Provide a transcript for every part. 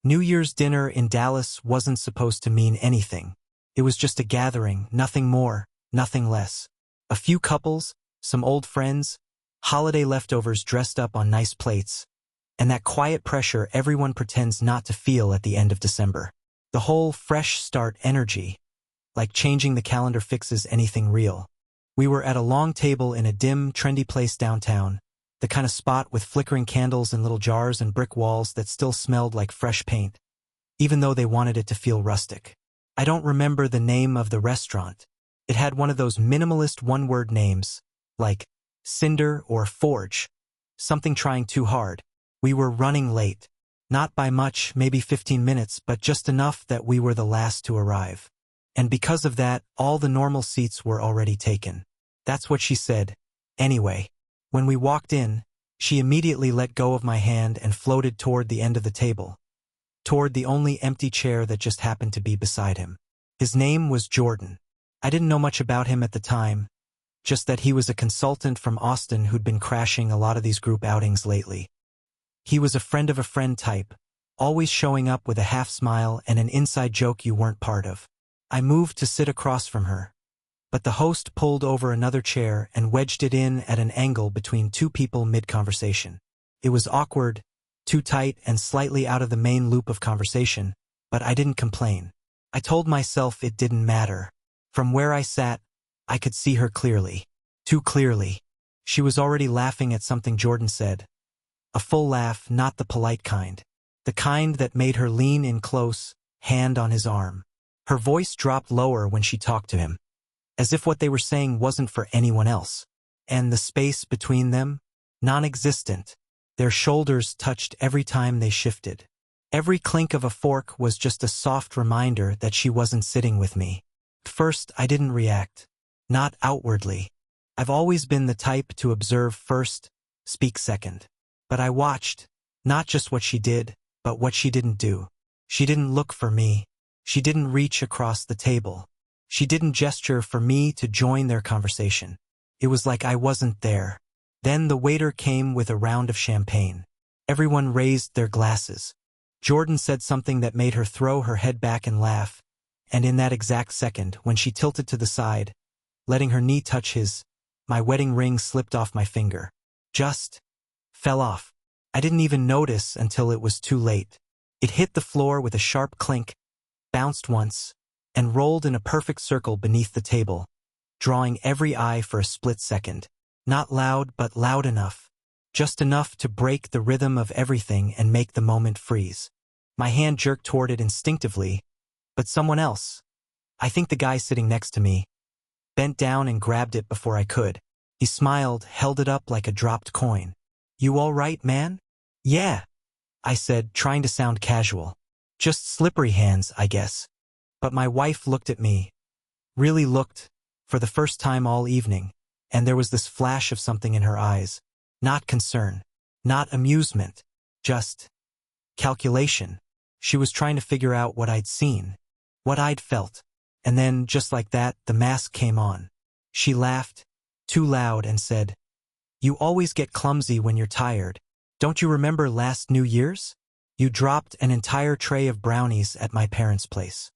New Year's dinner in Dallas wasn't supposed to mean anything. It was just a gathering, nothing more, nothing less. A few couples, some old friends, holiday leftovers dressed up on nice plates, and that quiet pressure everyone pretends not to feel at the end of December. The whole fresh start energy, like changing the calendar fixes anything real. We were at a long table in a dim, trendy place downtown, the kind of spot with flickering candles in little jars and brick walls that still smelled like fresh paint, even though they wanted it to feel rustic. I don't remember the name of the restaurant. It had one of those minimalist one-word names, like Cinder or Forge, something trying too hard. We were running late. Not by much, maybe 15 minutes, but just enough that we were the last to arrive. And because of that, all the normal seats were already taken. That's what she said. Anyway, when we walked in, she immediately let go of my hand and floated toward the end of the table, toward the only empty chair that just happened to be beside him. His name was Jordan. I didn't know much about him at the time, just that he was a consultant from Austin who'd been crashing a lot of these group outings lately. He was a friend of a friend type, always showing up with a half smile and an inside joke you weren't part of. I moved to sit across from her, but the host pulled over another chair and wedged it in at an angle between two people mid-conversation. It was awkward, too tight and slightly out of the main loop of conversation, but I didn't complain. I told myself it didn't matter. From where I sat, I could see her clearly. Too clearly. She was already laughing at something Jordan said. A full laugh, not the polite kind. The kind that made her lean in close, hand on his arm. Her voice dropped lower when she talked to him, as if what they were saying wasn't for anyone else. And the space between them? Non-existent. Their shoulders touched every time they shifted. Every clink of a fork was just a soft reminder that she wasn't sitting with me. At first, I didn't react. Not outwardly. I've always been the type to observe first, speak second. But I watched, not just what she did, but what she didn't do. She didn't look for me. She didn't reach across the table. She didn't gesture for me to join their conversation. It was like I wasn't there. Then the waiter came with a round of champagne. Everyone raised their glasses. Jordan said something that made her throw her head back and laugh, and in that exact second, when she tilted to the side, letting her knee touch his, my wedding ring slipped off my finger. Just fell off. I didn't even notice until it was too late. It hit the floor with a sharp clink, bounced once, and rolled in a perfect circle beneath the table, drawing every eye for a split second. Not loud, but loud enough. Just enough to break the rhythm of everything and make the moment freeze. My hand jerked toward it instinctively, but someone else, I think the guy sitting next to me, bent down and grabbed it before I could. He smiled, held it up like a dropped coin. "You all right, man?" "Yeah," I said, trying to sound casual. "Just slippery hands, I guess." But my wife looked at me, really looked, for the first time all evening, and there was this flash of something in her eyes. Not concern, not amusement, just calculation. She was trying to figure out what I'd seen, what I'd felt. And then, just like that, the mask came on. She laughed, too loud, and said, "You always get clumsy when you're tired. Don't you remember last New Year's? You dropped an entire tray of brownies at my parents' place."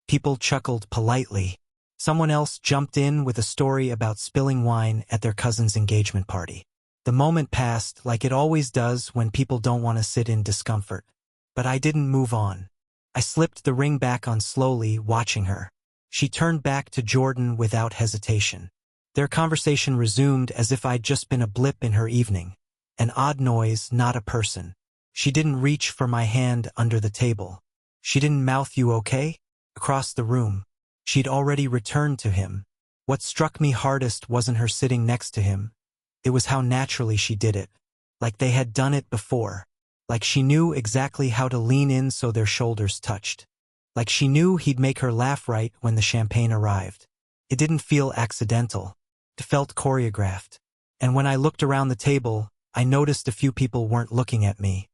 People chuckled politely. Someone else jumped in with a story about spilling wine at their cousin's engagement party. The moment passed like it always does when people don't want to sit in discomfort. But I didn't move on. I slipped the ring back on slowly, watching her. She turned back to Jordan without hesitation. Their conversation resumed as if I'd just been a blip in her evening. An odd noise, not a person. She didn't reach for my hand under the table. She didn't mouth "You okay?" across the room. She'd already returned to him. What struck me hardest wasn't her sitting next to him. It was how naturally she did it. Like they had done it before. Like she knew exactly how to lean in so their shoulders touched. Like she knew he'd make her laugh right when the champagne arrived. It didn't feel accidental. It felt choreographed. And when I looked around the table, I noticed a few people weren't looking at me.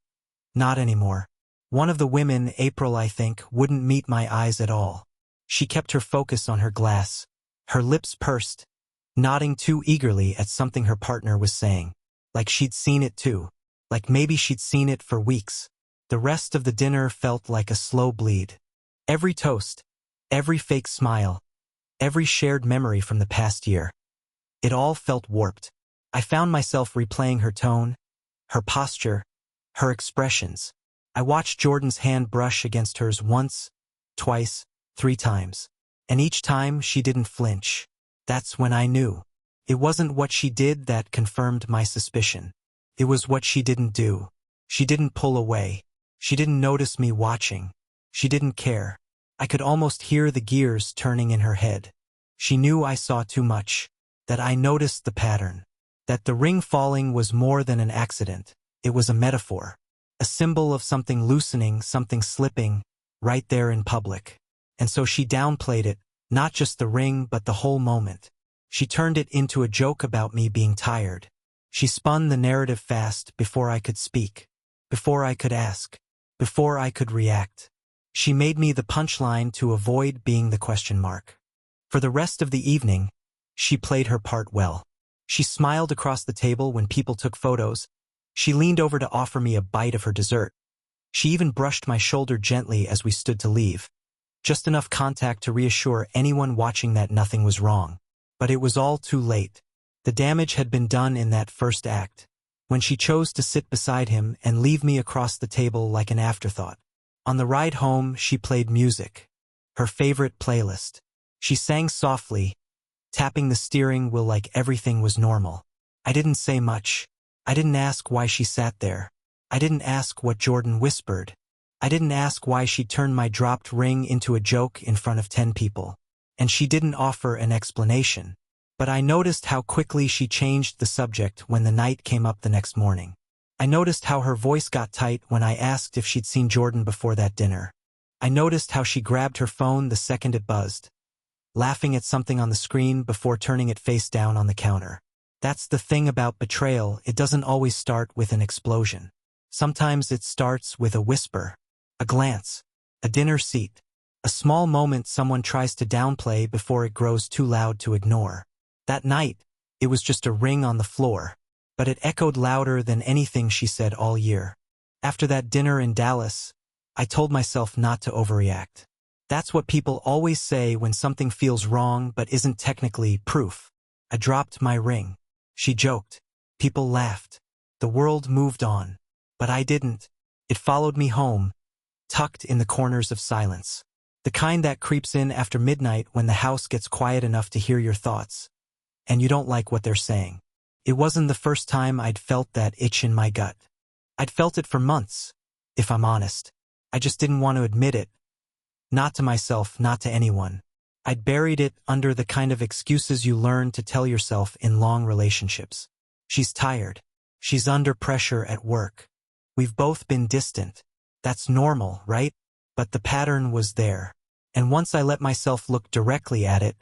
Not anymore. One of the women, April I think, wouldn't meet my eyes at all. She kept her focus on her glass, her lips pursed, nodding too eagerly at something her partner was saying. Like she'd seen it too. Like maybe she'd seen it for weeks. The rest of the dinner felt like a slow bleed. Every toast, every fake smile, every shared memory from the past year. It all felt warped. I found myself replaying her tone, her posture, her expressions. I watched Jordan's hand brush against hers once, twice, 3 times. And each time she didn't flinch. That's when I knew. It wasn't what she did that confirmed my suspicion. It was what she didn't do. She didn't pull away. She didn't notice me watching. She didn't care. I could almost hear the gears turning in her head. She knew I saw too much, that I noticed the pattern, that the ring falling was more than an accident. It was a metaphor, a symbol of something loosening, something slipping, right there in public. And so she downplayed it, not just the ring but the whole moment. She turned it into a joke about me being tired. She spun the narrative fast before I could speak, before I could ask, before I could react. She made me the punchline to avoid being the question mark. For the rest of the evening, she played her part well. She smiled across the table when people took photos. She leaned over to offer me a bite of her dessert. She even brushed my shoulder gently as we stood to leave. Just enough contact to reassure anyone watching that nothing was wrong. But it was all too late. The damage had been done in that first act, when she chose to sit beside him and leave me across the table like an afterthought. On the ride home, she played music, her favorite playlist. She sang softly, tapping the steering wheel like everything was normal. I didn't say much. I didn't ask why she sat there. I didn't ask what Jordan whispered. I didn't ask why she turned my dropped ring into a joke in front of 10 people. And she didn't offer an explanation. But I noticed how quickly she changed the subject when the night came up the next morning. I noticed how her voice got tight when I asked if she'd seen Jordan before that dinner. I noticed how she grabbed her phone the second it buzzed, laughing at something on the screen before turning it face down on the counter. That's the thing about betrayal, it doesn't always start with an explosion. Sometimes it starts with a whisper, a glance, a dinner seat, a small moment someone tries to downplay before it grows too loud to ignore. That night, it was just a ring on the floor, but it echoed louder than anything she said all year. After that dinner in Dallas, I told myself not to overreact. That's what people always say when something feels wrong but isn't technically proof. I dropped my ring. She joked. People laughed. The world moved on. But I didn't. It followed me home, tucked in the corners of silence. The kind that creeps in after midnight when the house gets quiet enough to hear your thoughts, and you don't like what they're saying. It wasn't the first time I'd felt that itch in my gut. I'd felt it for months, if I'm honest. I just didn't want to admit it. Not to myself, not to anyone. I'd buried it under the kind of excuses you learn to tell yourself in long relationships. She's tired. She's under pressure at work. We've both been distant. That's normal, right? But the pattern was there. And once I let myself look directly at it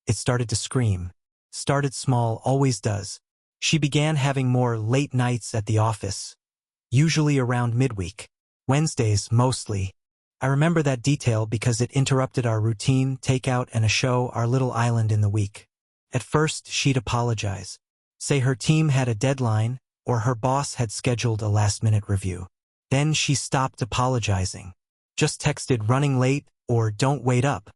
started to scream. Started small, always does. She began having more late nights at the office, usually around midweek. Wednesdays, mostly. I remember that detail because it interrupted our routine, takeout, and a show, Our Little Island in the week. At first, she'd apologize. Say her team had a deadline, or her boss had scheduled a last-minute review. Then she stopped apologizing. Just texted running late or don't wait up.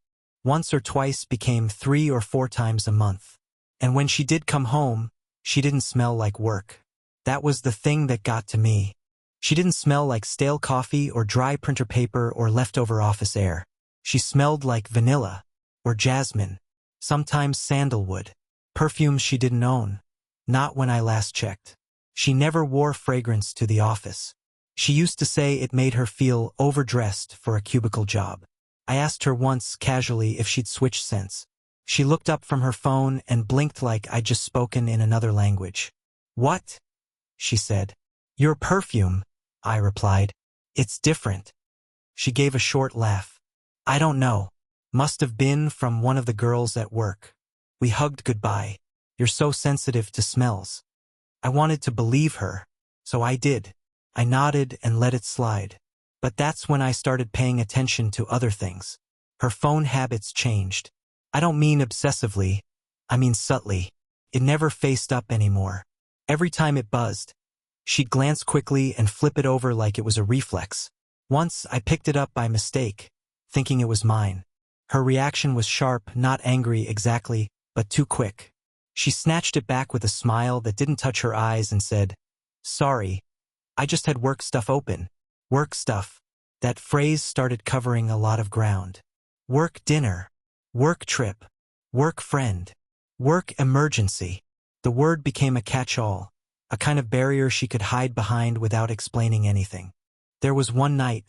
Once or twice became 3 or 4 times a month. And when she did come home, she didn't smell like work. That was the thing that got to me. She didn't smell like stale coffee or dry printer paper or leftover office air. She smelled like vanilla or jasmine, sometimes sandalwood, perfumes she didn't own. Not when I last checked. She never wore fragrance to the office. She used to say it made her feel overdressed for a cubicle job. I asked her once casually if she'd switched scents. She looked up from her phone and blinked like I'd just spoken in another language. "What?" she said. "Your perfume," I replied. "It's different." She gave a short laugh. "I don't know. Must have been from one of the girls at work." We hugged goodbye. "You're so sensitive to smells." I wanted to believe her, so I did. I nodded and let it slide. But that's when I started paying attention to other things. Her phone habits changed. I don't mean obsessively, I mean subtly. It never faced up anymore. Every time it buzzed, She'd glance quickly and flip it over like it was a reflex. Once, I picked it up by mistake, thinking it was mine. Her reaction was sharp, not angry exactly, but too quick. She snatched it back with a smile that didn't touch her eyes and said, "Sorry, I just had work stuff open." Work stuff. That phrase started covering a lot of ground. Work dinner. Work trip. Work friend. Work emergency. The word became a catch-all, a kind of barrier she could hide behind without explaining anything. There was one night,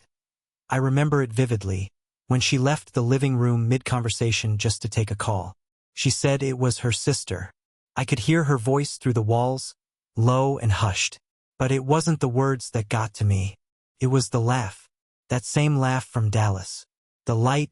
I remember it vividly, when she left the living room mid-conversation just to take a call. She said it was her sister. I could hear her voice through the walls, low and hushed. But it wasn't the words that got to me. It was the laugh. That same laugh from Dallas. The light,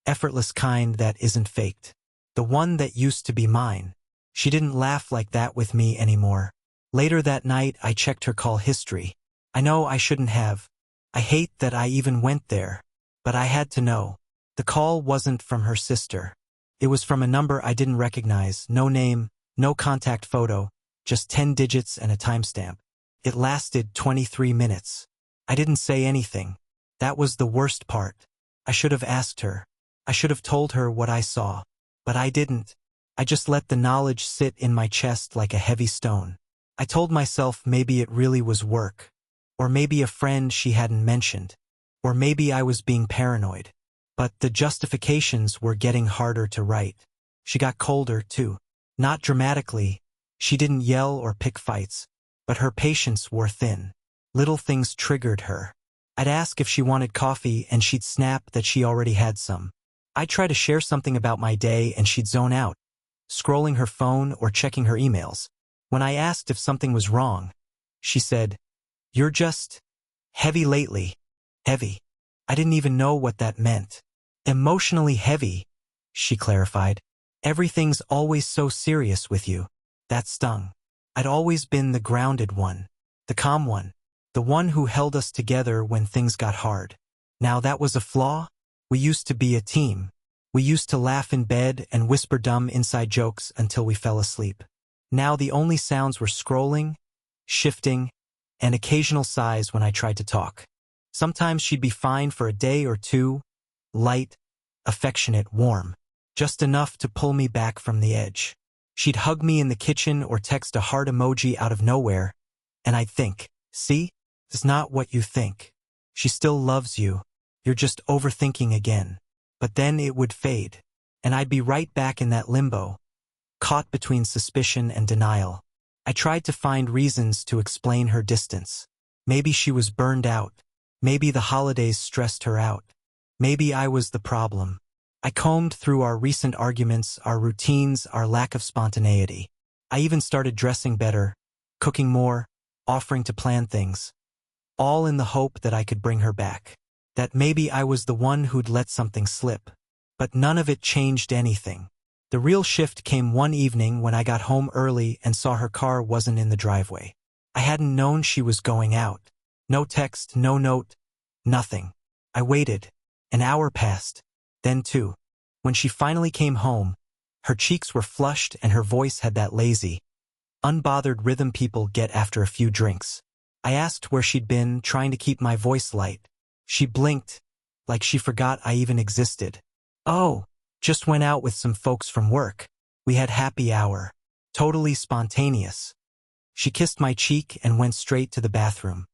effortless kind that isn't faked. The one that used to be mine. She didn't laugh like that with me anymore. Later that night, I checked her call history. I know I shouldn't have. I hate that I even went there. But I had to know. The call wasn't from her sister. It was from a number I didn't recognize. No name, no contact photo, just 10 digits and a timestamp. It lasted 23 minutes. I didn't say anything. That was the worst part. I should have asked her. I should have told her what I saw. But I didn't. I just let the knowledge sit in my chest like a heavy stone. I told myself maybe it really was work. Or maybe a friend she hadn't mentioned. Or maybe I was being paranoid. But the justifications were getting harder to write. She got colder, too. Not dramatically. She didn't yell or pick fights. But her patience wore thin. Little things triggered her. I'd ask if she wanted coffee and she'd snap that she already had some. I'd try to share something about my day and she'd zone out, scrolling her phone or checking her emails. When I asked if something was wrong, she said, "You're just heavy lately." Heavy. I didn't even know what that meant. Emotionally heavy, she clarified. Everything's always so serious with you. That stung. I'd always been the grounded one, the calm one, the one who held us together when things got hard. Now that was a flaw? We used to be a team. We used to laugh in bed and whisper dumb inside jokes until we fell asleep. Now the only sounds were scrolling, shifting, and occasional sighs when I tried to talk. Sometimes she'd be fine for a day or two, light, affectionate, warm, just enough to pull me back from the edge. She'd hug me in the kitchen or text a heart emoji out of nowhere, and I'd think, "See? It's not what you think. She still loves you. You're just overthinking again." But then it would fade, and I'd be right back in that limbo, caught between suspicion and denial. I tried to find reasons to explain her distance. Maybe she was burned out. Maybe the holidays stressed her out. Maybe I was the problem. I combed through our recent arguments, our routines, our lack of spontaneity. I even started dressing better, cooking more, offering to plan things. All in the hope that I could bring her back. That maybe I was the one who'd let something slip. But none of it changed anything. The real shift came one evening when I got home early and saw her car wasn't in the driveway. I hadn't known she was going out. No text, no note, nothing. I waited. An hour passed. Then two. When she finally came home, her cheeks were flushed and her voice had that lazy, unbothered rhythm people get after a few drinks. I asked where she'd been, trying to keep my voice light. She blinked, like she forgot I even existed. "Oh, just went out with some folks from work. We had happy hour. Totally spontaneous." She kissed my cheek and went straight to the bathroom.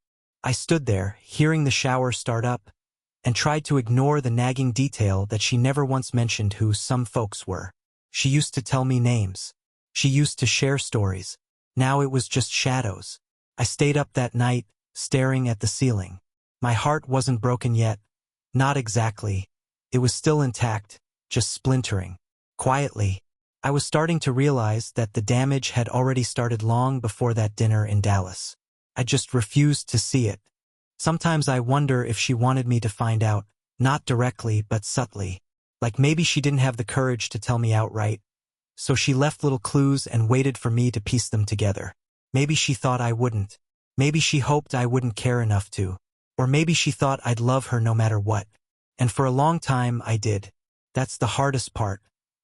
I stood there, hearing the shower start up, and tried to ignore the nagging detail that she never once mentioned who some folks were. She used to tell me names. She used to share stories. Now it was just shadows. I stayed up that night, staring at the ceiling. My heart wasn't broken yet. Not exactly. It was still intact, just splintering. Quietly, I was starting to realize that the damage had already started long before that dinner in Dallas. I just refused to see it. Sometimes I wonder if she wanted me to find out, not directly but subtly. Like maybe she didn't have the courage to tell me outright. So she left little clues and waited for me to piece them together. Maybe she thought I wouldn't. Maybe she hoped I wouldn't care enough to. Or maybe she thought I'd love her no matter what. And for a long time I did. That's the hardest part.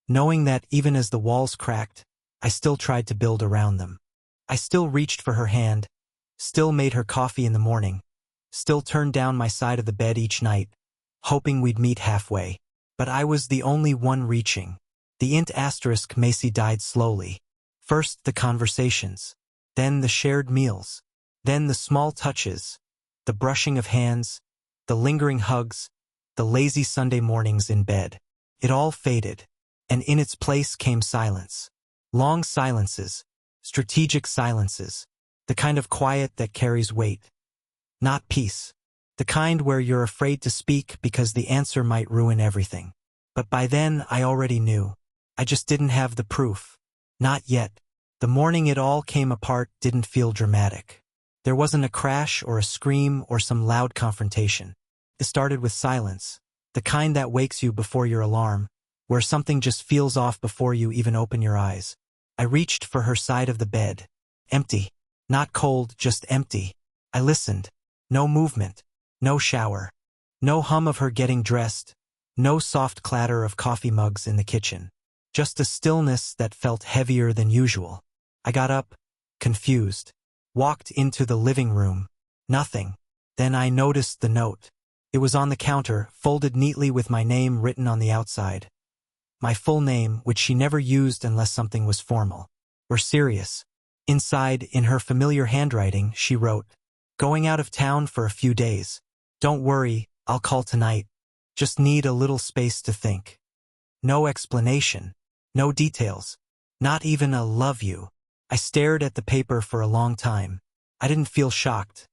Knowing that even as the walls cracked, I still tried to build around them. I still reached for her hand, still made her coffee in the morning, still turned down my side of the bed each night, hoping we'd meet halfway. But I was the only one reaching. The int asterisk Macy died slowly. First the conversations, then the shared meals, then the small touches, the brushing of hands, the lingering hugs, the lazy Sunday mornings in bed. It all faded, and in its place came silence. Long silences, strategic silences, the kind of quiet that carries weight. Not peace. The kind where you're afraid to speak because the answer might ruin everything. But by then I already knew. I just didn't have the proof. Not yet. The morning it all came apart didn't feel dramatic. There wasn't a crash or a scream or some loud confrontation. It started with silence, the kind that wakes you before your alarm, where something just feels off before you even open your eyes. I reached for her side of the bed. Empty. Not cold, just empty. I listened. No movement. No shower. No hum of her getting dressed. No soft clatter of coffee mugs in the kitchen. Just a stillness that felt heavier than usual. I got up, confused. Walked into the living room. Nothing. Then I noticed the note. It was on the counter, folded neatly with my name written on the outside. My full name, which she never used unless something was formal or serious. Inside, in her familiar handwriting, she wrote, "Going out of town for a few days. Don't worry, I'll call tonight. Just need a little space to think." No explanation. No details. Not even a love you. I stared at the paper for a long time. I didn't feel shocked.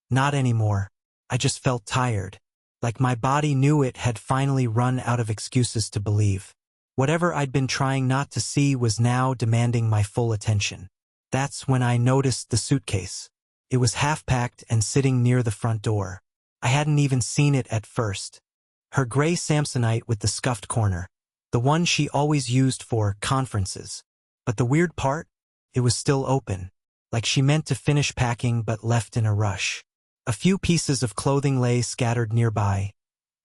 Not anymore. I just felt tired. Like my body knew it had finally run out of excuses to believe. Whatever I'd been trying not to see was now demanding my full attention. That's when I noticed the suitcase. It was half-packed and sitting near the front door. I hadn't even seen it at first. Her gray Samsonite with the scuffed corner. The one she always used for conferences. But the weird part? It was still open. Like she meant to finish packing but left in a rush. A few pieces of clothing lay scattered nearby.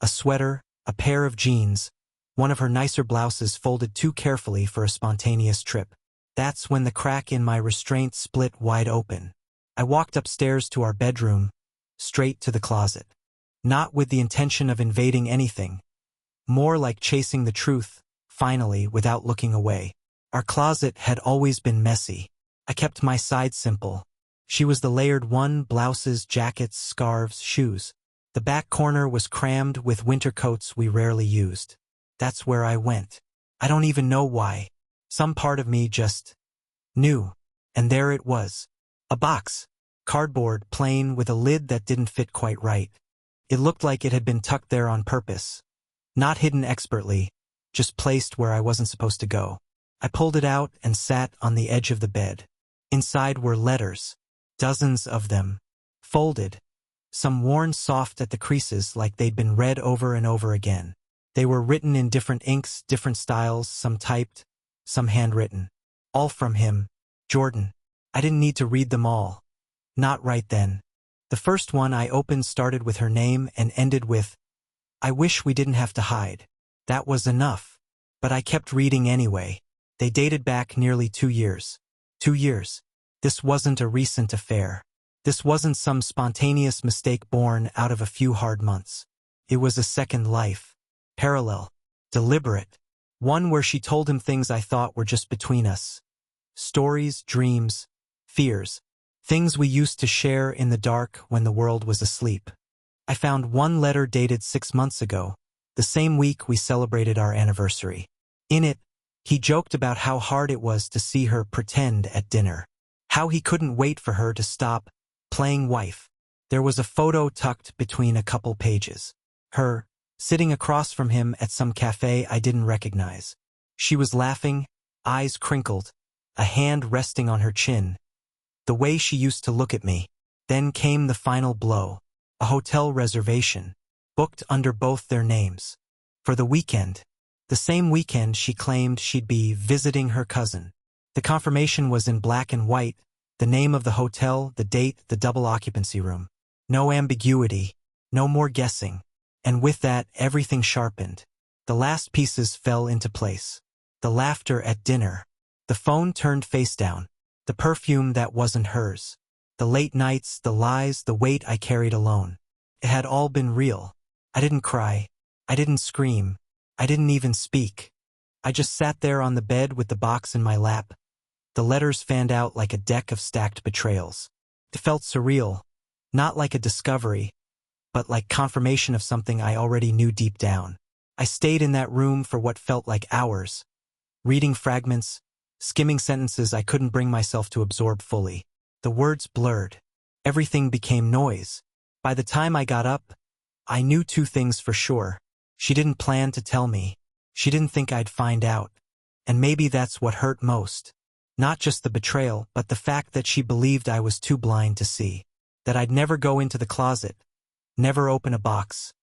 A sweater, a pair of jeans, one of her nicer blouses folded too carefully for a spontaneous trip. That's when the crack in my restraint split wide open. I walked upstairs to our bedroom, straight to the closet. Not with the intention of invading anything. More like chasing the truth, finally, without looking away. Our closet had always been messy. I kept my side simple. She was the layered one, blouses, jackets, scarves, shoes. The back corner was crammed with winter coats we rarely used. That's where I went. I don't even know why. Some part of me just knew. And there it was. A box. Cardboard, plain, with a lid that didn't fit quite right. It looked like it had been tucked there on purpose. Not hidden expertly, just placed where I wasn't supposed to go. I pulled it out and sat on the edge of the bed. Inside were letters. Dozens of them. Folded. Some worn soft at the creases like they'd been read over and over again. They were written in different inks, different styles, some typed, some handwritten. All from him, Jordan. I didn't need to read them all. Not right then. The first one I opened started with her name and ended with, "I wish we didn't have to hide." That was enough. But I kept reading anyway. They dated back nearly 2 years. 2 years. This wasn't a recent affair. This wasn't some spontaneous mistake born out of a few hard months. It was a second life. Parallel. Deliberate. One where she told him things I thought were just between us. Stories, dreams, fears. Things we used to share in the dark when the world was asleep. I found one letter dated 6 months ago, the same week we celebrated our anniversary. In it, he joked about how hard it was to see her pretend at dinner. How he couldn't wait for her to stop playing wife. There was a photo tucked between a couple pages. Her, sitting across from him at some cafe I didn't recognize. She was laughing, eyes crinkled, a hand resting on her chin. The way she used to look at me. Then came the final blow. A hotel reservation, booked under both their names. For the weekend. The same weekend she claimed she'd be visiting her cousin. The confirmation was in black and white, the name of the hotel, the date, the double occupancy room. No ambiguity, no more guessing. And with that, everything sharpened. The last pieces fell into place. The laughter at dinner. The phone turned face down. The perfume that wasn't hers. The late nights, the lies, the weight I carried alone. It had all been real. I didn't cry. I didn't scream. I didn't even speak. I just sat there on the bed with the box in my lap. The letters fanned out like a deck of stacked betrayals. It felt surreal. Not like a discovery, but like confirmation of something I already knew deep down. I stayed in that room for what felt like hours, reading fragments, skimming sentences I couldn't bring myself to absorb fully. The words blurred. Everything became noise. By the time I got up, I knew two things for sure. She didn't plan to tell me. She didn't think I'd find out. And maybe that's what hurt most. Not just the betrayal, but the fact that she believed I was too blind to see. That I'd never go into the closet, never open a box,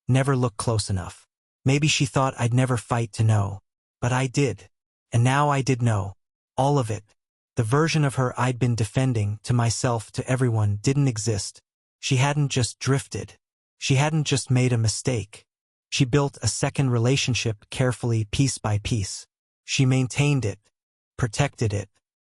never look close enough. Maybe she thought I'd never fight to know. But I did. And now I did know. All of it. The version of her I'd been defending, to myself, to everyone, didn't exist. She hadn't just drifted. She hadn't just made a mistake. She built a second relationship carefully, piece by piece. She maintained it, protected it.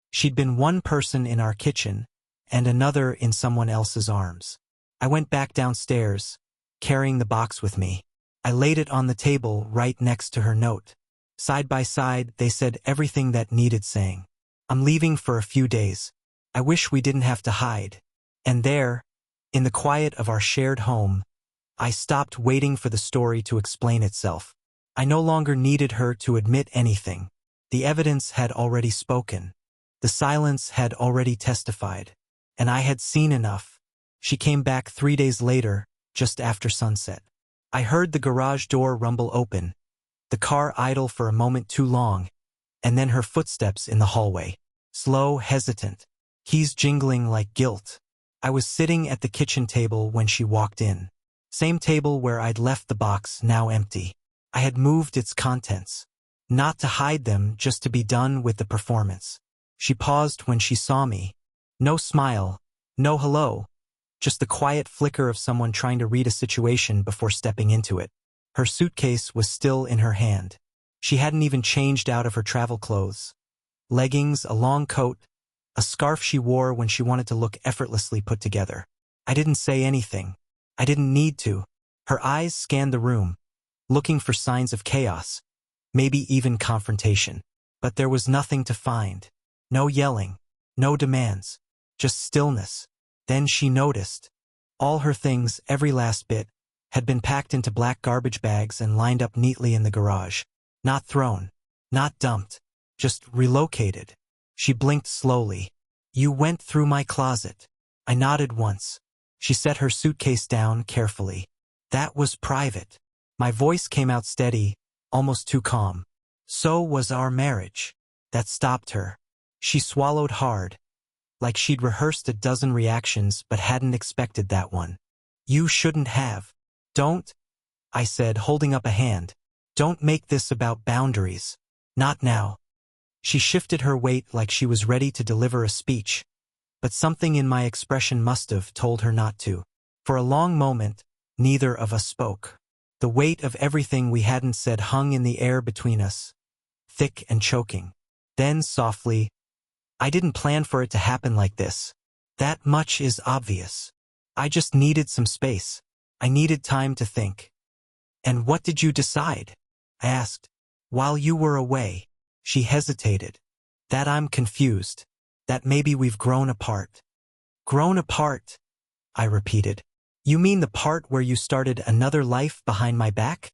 She'd been one person in our kitchen, and another in someone else's arms. I went back downstairs, carrying the box with me. I laid it on the table right next to her note. Side by side, they said everything that needed saying. I'm leaving for a few days. I wish we didn't have to hide. And there, in the quiet of our shared home, I stopped waiting for the story to explain itself. I no longer needed her to admit anything. The evidence had already spoken. The silence had already testified. And I had seen enough. She came back 3 days later, just after sunset. I heard the garage door rumble open, the car idle for a moment too long, and then her footsteps in the hallway. Slow, hesitant, keys jingling like guilt. I was sitting at the kitchen table when she walked in. Same table where I'd left the box, now empty. I had moved its contents. Not to hide them, just to be done with the performance. She paused when she saw me. No smile, no hello. Just the quiet flicker of someone trying to read a situation before stepping into it. Her suitcase was still in her hand. She hadn't even changed out of her travel clothes. Leggings, a long coat, a scarf she wore when she wanted to look effortlessly put together. I didn't say anything. I didn't need to. Her eyes scanned the room, looking for signs of chaos, maybe even confrontation. But there was nothing to find. No yelling, no demands, just stillness. Then she noticed. All her things, every last bit, had been packed into black garbage bags and lined up neatly in the garage. Not thrown, not dumped, just relocated. She blinked slowly. You went through my closet. I nodded once. She set her suitcase down carefully. That was private. My voice came out steady, almost too calm. So was our marriage. That stopped her. She swallowed hard, like she'd rehearsed a dozen reactions but hadn't expected that one. You shouldn't have. Don't, I said, holding up a hand. Don't make this about boundaries. Not now. She shifted her weight like she was ready to deliver a speech, but something in my expression must have told her not to. For a long moment, neither of us spoke. The weight of everything we hadn't said hung in the air between us, thick and choking. Then, softly, I didn't plan for it to happen like this. That much is obvious. I just needed some space. I needed time to think. And what did you decide? I asked. While you were away. She hesitated. That I'm confused. That maybe we've grown apart. Grown apart? I repeated. You mean the part where you started another life behind my back?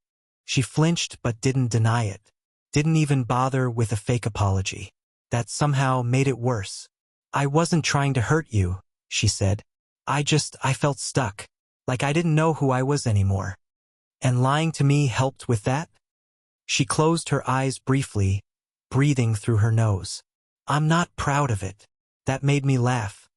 She flinched but didn't deny it. Didn't even bother with a fake apology. That somehow made it worse. I wasn't trying to hurt you, she said. I felt stuck. Like I didn't know who I was anymore. And lying to me helped with that? She closed her eyes briefly, breathing through her nose. I'm not proud of it. That made me laugh.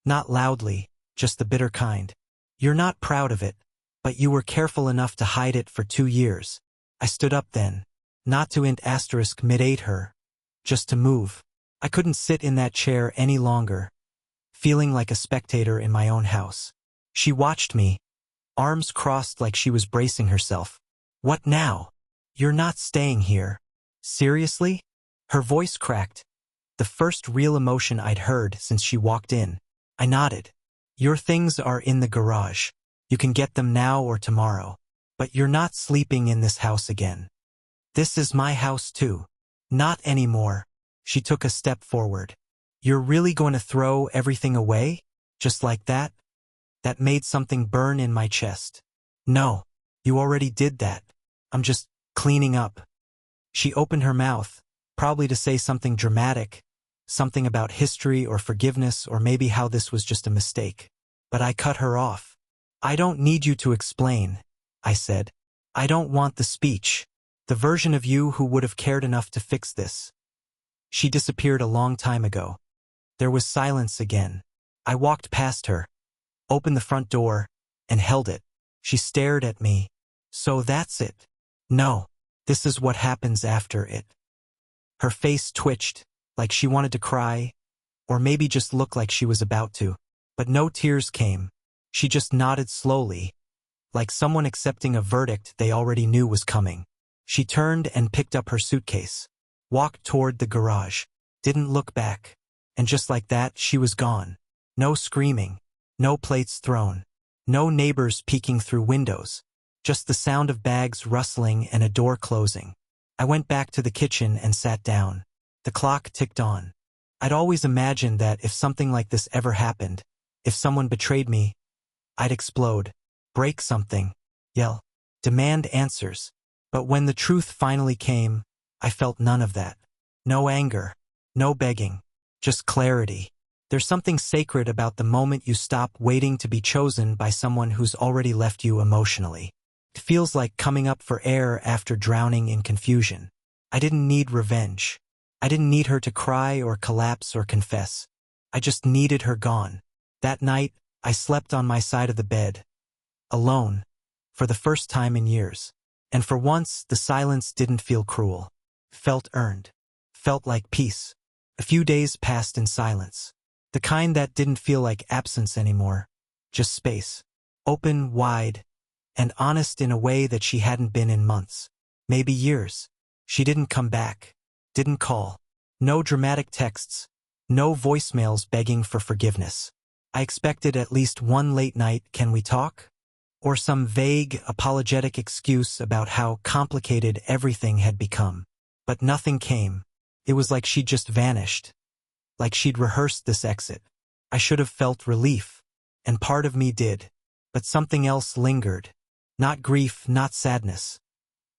Not loudly, just the bitter kind. You're not proud of it, but you were careful enough to hide it for 2 years. I stood up then, not to mid-ate her, just to move. I couldn't sit in that chair any longer, feeling like a spectator in my own house. She watched me, arms crossed like she was bracing herself. What now? You're not staying here. Seriously? Her voice cracked, the first real emotion I'd heard since she walked in. I nodded. Your things are in the garage. You can get them now or tomorrow. But you're not sleeping in this house again. This is my house too. Not anymore. She took a step forward. You're really going to throw everything away? Just like that? That made something burn in my chest. No, you already did that. I'm just cleaning up. She opened her mouth, probably to say something dramatic, something about history or forgiveness or maybe how this was just a mistake. But I cut her off. I don't need you to explain, I said. I don't want the speech. The version of you who would have cared enough to fix this. She disappeared a long time ago. There was silence again. I walked past her, opened the front door, and held it. She stared at me. So that's it. No, this is what happens after it. Her face twitched, like she wanted to cry, or maybe just looked like she was about to. But no tears came. She just nodded slowly, like someone accepting a verdict they already knew was coming. She turned and picked up her suitcase, walked toward the garage, didn't look back, and just like that, she was gone. No screaming, no plates thrown, no neighbors peeking through windows, just the sound of bags rustling and a door closing. I went back to the kitchen and sat down. The clock ticked on. I'd always imagined that if something like this ever happened, if someone betrayed me, I'd explode, break something, yell, demand answers. But when the truth finally came, I felt none of that. No anger, no begging, just clarity. There's something sacred about the moment you stop waiting to be chosen by someone who's already left you emotionally. It feels like coming up for air after drowning in confusion. I didn't need revenge. I didn't need her to cry or collapse or confess. I just needed her gone. That night, I slept on my side of the bed, alone, for the first time in years. And for once, the silence didn't feel cruel. Felt earned. Felt like peace. A few days passed in silence. The kind that didn't feel like absence anymore. Just space. Open, wide, and honest in a way that she hadn't been in months. Maybe years. She didn't come back. Didn't call. No dramatic texts. No voicemails begging for forgiveness. I expected at least one late night, "Can we talk?" Or some vague, apologetic excuse about how complicated everything had become. But nothing came. It was like she'd just vanished. Like she'd rehearsed this exit. I should have felt relief. And part of me did. But something else lingered. Not grief, not sadness.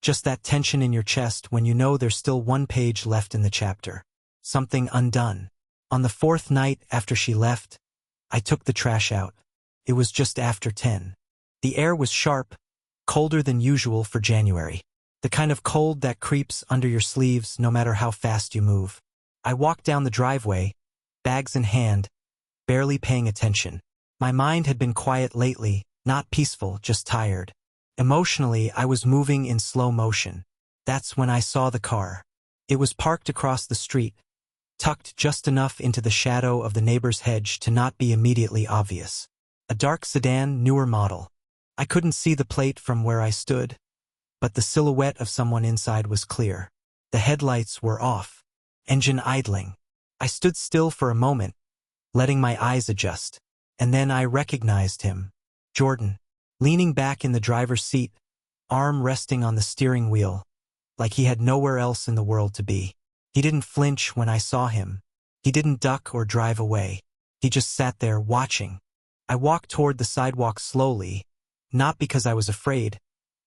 Just that tension in your chest when you know there's still one page left in the chapter. Something undone. On the fourth night after she left, I took the trash out. It was just after 10. The air was sharp, colder than usual for January. The kind of cold that creeps under your sleeves no matter how fast you move. I walked down the driveway, bags in hand, barely paying attention. My mind had been quiet lately, not peaceful, just tired. Emotionally, I was moving in slow motion. That's when I saw the car. It was parked across the street, tucked just enough into the shadow of the neighbor's hedge to not be immediately obvious. A dark sedan, newer model. I couldn't see the plate from where I stood, but the silhouette of someone inside was clear. The headlights were off, engine idling. I stood still for a moment, letting my eyes adjust, and then I recognized him. Jordan, leaning back in the driver's seat, arm resting on the steering wheel, like he had nowhere else in the world to be. He didn't flinch when I saw him. He didn't duck or drive away. He just sat there watching. I walked toward the sidewalk slowly, not because I was afraid,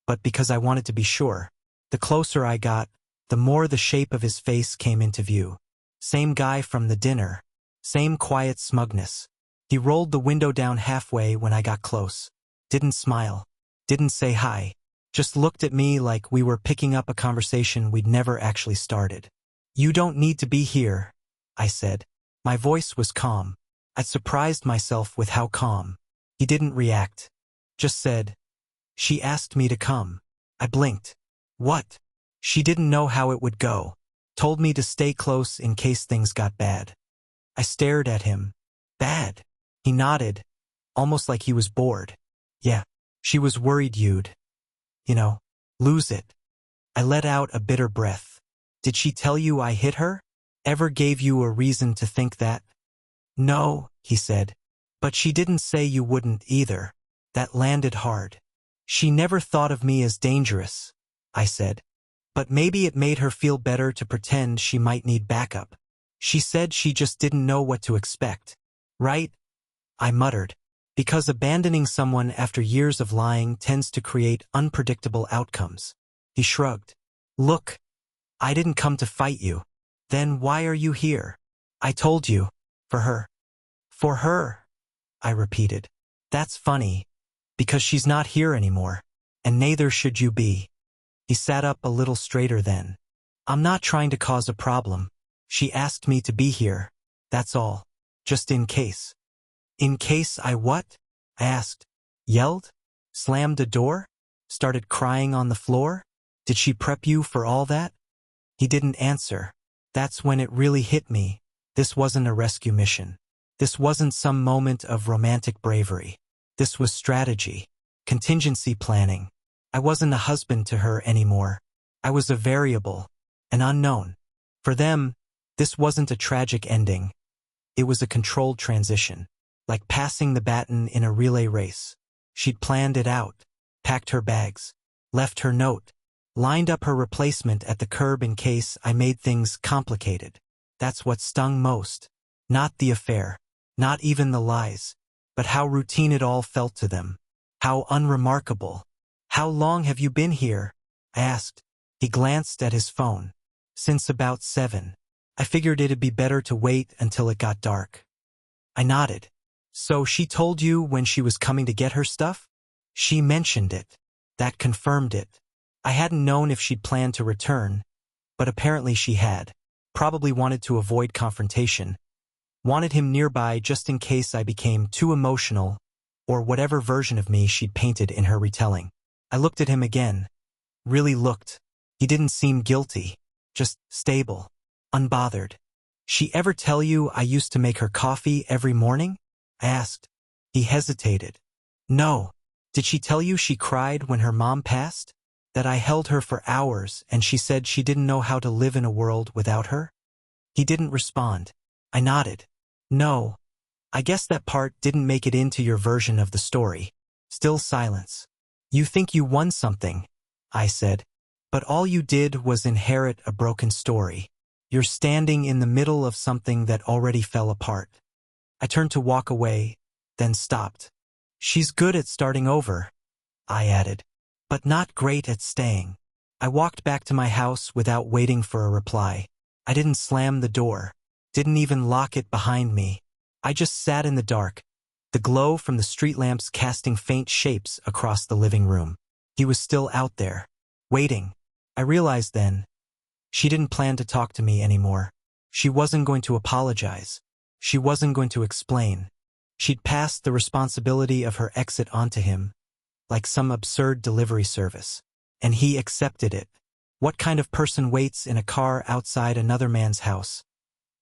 but because I wanted to be sure. The closer I got, the more the shape of his face came into view. Same guy from the dinner. Same quiet smugness. He rolled the window down halfway when I got close. Didn't smile. Didn't say hi. Just looked at me like we were picking up a conversation we'd never actually started. "You don't need to be here," I said. My voice was calm. I'd surprised myself with how calm. He didn't react. Just said, "She asked me to come." I blinked. What? She didn't know how it would go. Told me to stay close in case things got bad. I stared at him. Bad? He nodded, almost like he was bored. Yeah, she was worried you'd, lose it. I let out a bitter breath. Did she tell you I hit her? Ever gave you a reason to think that? No, he said. But she didn't say you wouldn't either. That landed hard. She never thought of me as dangerous, I said. But maybe it made her feel better to pretend she might need backup. She said she just didn't know what to expect. Right? I muttered. Because abandoning someone after years of lying tends to create unpredictable outcomes. He shrugged. Look, I didn't come to fight you. Then why are you here? I told you. For her. For her, I repeated. That's funny. Because she's not here anymore. And neither should you be. He sat up a little straighter then. I'm not trying to cause a problem. She asked me to be here. That's all. Just in case. In case I what? I asked. Yelled? Slammed a door? Started crying on the floor? Did she prep you for all that? He didn't answer. That's when it really hit me. This wasn't a rescue mission. This wasn't some moment of romantic bravery. This was strategy. Contingency planning. I wasn't a husband to her anymore. I was a variable. An unknown. For them, this wasn't a tragic ending. It was a controlled transition. Like passing the baton in a relay race. She'd planned it out. Packed her bags. Left her note. Lined up her replacement at the curb in case I made things complicated. That's what stung most. Not the affair. Not even the lies. But how routine it all felt to them. How unremarkable. How long have you been here? I asked. He glanced at his phone. Since about 7. I figured it'd be better to wait until it got dark. I nodded. So she told you when she was coming to get her stuff? She mentioned it. That confirmed it. I hadn't known if she'd planned to return, but apparently she had. Probably wanted to avoid confrontation. Wanted him nearby just in case I became too emotional, or whatever version of me she'd painted in her retelling. I looked at him again. Really looked. He didn't seem guilty. Just stable. Unbothered. She ever tell you I used to make her coffee every morning? I asked. He hesitated. No. Did she tell you she cried when her mom passed? That I held her for hours and she said she didn't know how to live in a world without her? He didn't respond. I nodded. No. I guess that part didn't make it into your version of the story. Still silence. You think you won something, I said. But all you did was inherit a broken story. You're standing in the middle of something that already fell apart. I turned to walk away, then stopped. She's good at starting over, I added, but not great at staying. I walked back to my house without waiting for a reply. I didn't slam the door, didn't even lock it behind me. I just sat in the dark, the glow from the street lamps casting faint shapes across the living room. He was still out there, waiting. I realized then, she didn't plan to talk to me anymore. She wasn't going to apologize. She wasn't going to explain. She'd passed the responsibility of her exit onto him, like some absurd delivery service. And he accepted it. What kind of person waits in a car outside another man's house,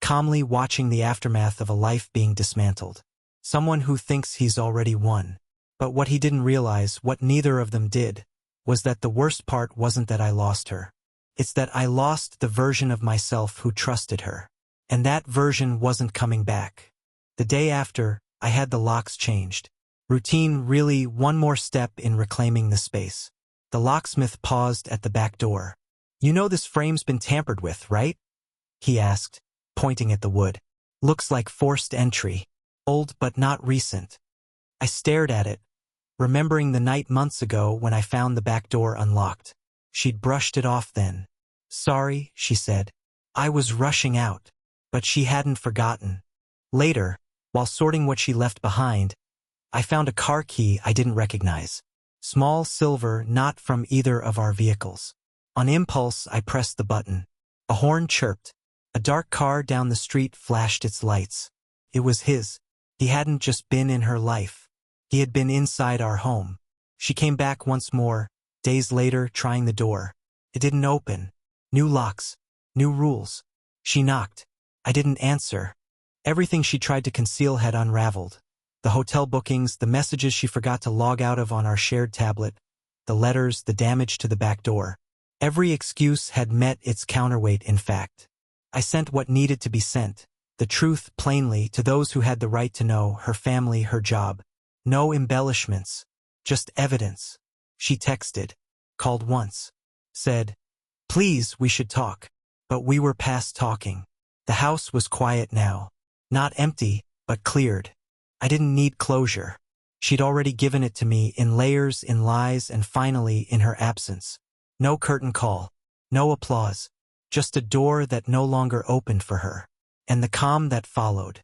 calmly watching the aftermath of a life being dismantled? Someone who thinks he's already won. But what he didn't realize, what neither of them did, was that the worst part wasn't that I lost her. It's that I lost the version of myself who trusted her. And that version wasn't coming back. The day after, I had the locks changed. Routine, really one more step in reclaiming the space. The locksmith paused at the back door. You know this frame's been tampered with, right? He asked, pointing at the wood. Looks like forced entry. Old but not recent. I stared at it, remembering the night months ago when I found the back door unlocked. She'd brushed it off then. Sorry, she said. I was rushing out. But she hadn't forgotten. Later, while sorting what she left behind, I found a car key I didn't recognize. Small silver, not from either of our vehicles. On impulse, I pressed the button. A horn chirped. A dark car down the street flashed its lights. It was his. He hadn't just been in her life. He had been inside our home. She came back once more, days later, trying the door. It didn't open. New locks. New rules. She knocked. I didn't answer. Everything she tried to conceal had unraveled. The hotel bookings, the messages she forgot to log out of on our shared tablet, the letters, the damage to the back door. Every excuse had met its counterweight in fact. I sent what needed to be sent, The truth, plainly, to those who had the right to know, her family, her job. No embellishments, just evidence. She texted, called once, said, "Please, we should talk." But we were past talking. The house was quiet now. Not empty, but cleared. I didn't need closure. She'd already given it to me in layers, in lies, and finally in her absence. No curtain call, no applause, just a door that no longer opened for her. And the calm that followed.